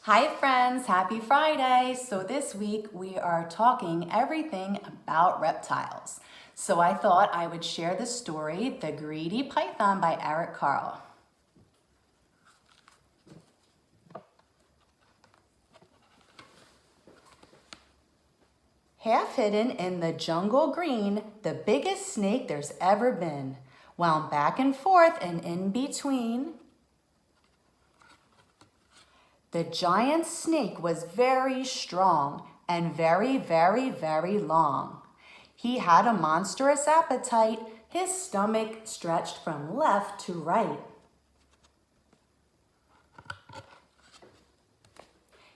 Hi friends, happy Friday. So this week we are talking everything about reptiles. So I thought I would share the story, The Greedy Python by Eric Carle. Half hidden in the jungle green, the biggest snake there's ever been, wound back and forth and in between. The giant snake was very strong and very, very, very long. He had a monstrous appetite. His stomach stretched from left to right.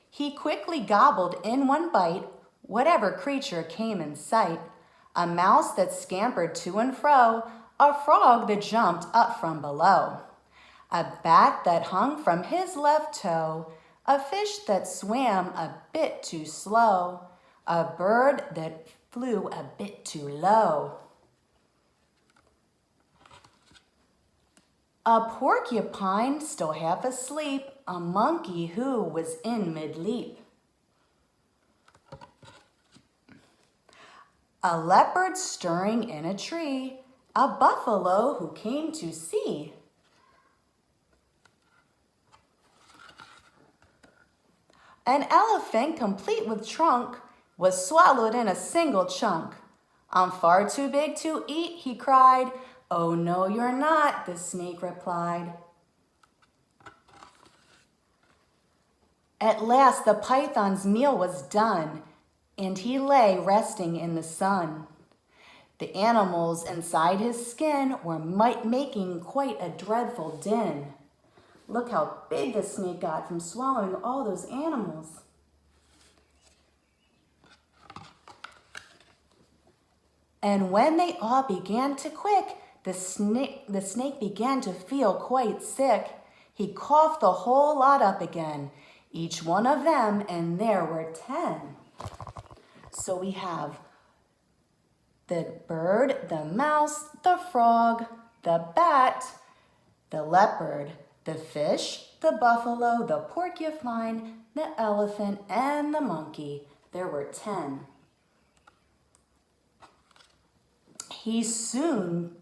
He quickly gobbled in one bite whatever creature came in sight. A mouse that scampered to and fro, a frog that jumped up from below, a bat that hung from his left toe, a fish that swam a bit too slow, a bird that flew a bit too low. A porcupine still half asleep, a monkey who was in mid-leap. A leopard stirring in a tree, a buffalo who came to see. An elephant, complete with trunk, was swallowed in a single chunk. I'm far too big to eat, he cried. Oh, no, you're not, the snake replied. At last, the python's meal was done, and he lay resting in the sun. The animals inside his skin were making quite a dreadful din. Look how big the snake got from swallowing all those animals. And when they all began to quick, the snake began to feel quite sick. He coughed the whole lot up again, each one of them, and there were 10. So we have the bird, the mouse, the frog, the bat, the leopard, the fish, the buffalo, the porcupine, the elephant, and the monkey. There were 10. He soon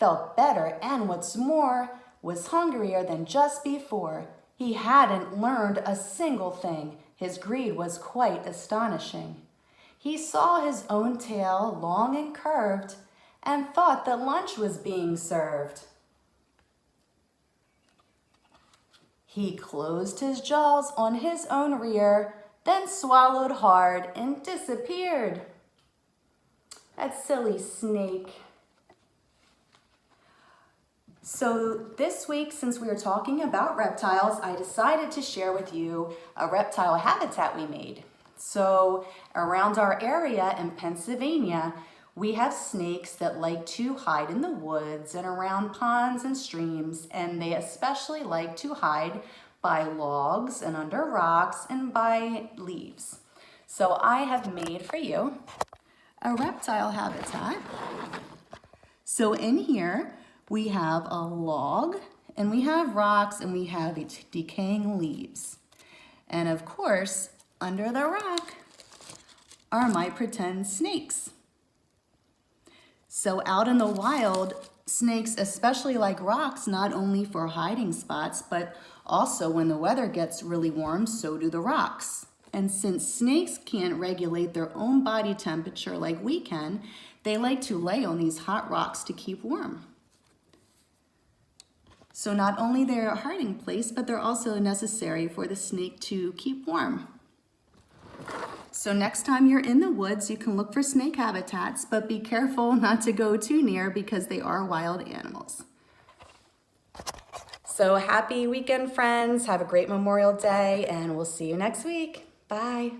felt better, and what's more, was hungrier than just before. He hadn't learned a single thing. His greed was quite astonishing. He saw his own tail long and curved and thought that lunch was being served. He closed his jaws on his own rear, then swallowed hard and disappeared. That silly snake. So this week, since we were talking about reptiles, I decided to share with you a reptile habitat we made. So around our area in Pennsylvania, we have snakes that like to hide in the woods and around ponds and streams, and they especially like to hide by logs and under rocks and by leaves. So I have made for you a reptile habitat. So in here, we have a log, and we have rocks, and we have decaying leaves. And of course, under the rock are my pretend snakes. So out in the wild, snakes especially like rocks, not only for hiding spots, but also when the weather gets really warm, so do the rocks. And since snakes can't regulate their own body temperature like we can, they like to lay on these hot rocks to keep warm. So not only they're a hiding place, but they're also necessary for the snake to keep warm. So next time you're in the woods, you can look for snake habitats, but be careful not to go too near because they are wild animals. So happy weekend, friends. Have a great Memorial Day, and we'll see you next week. Bye.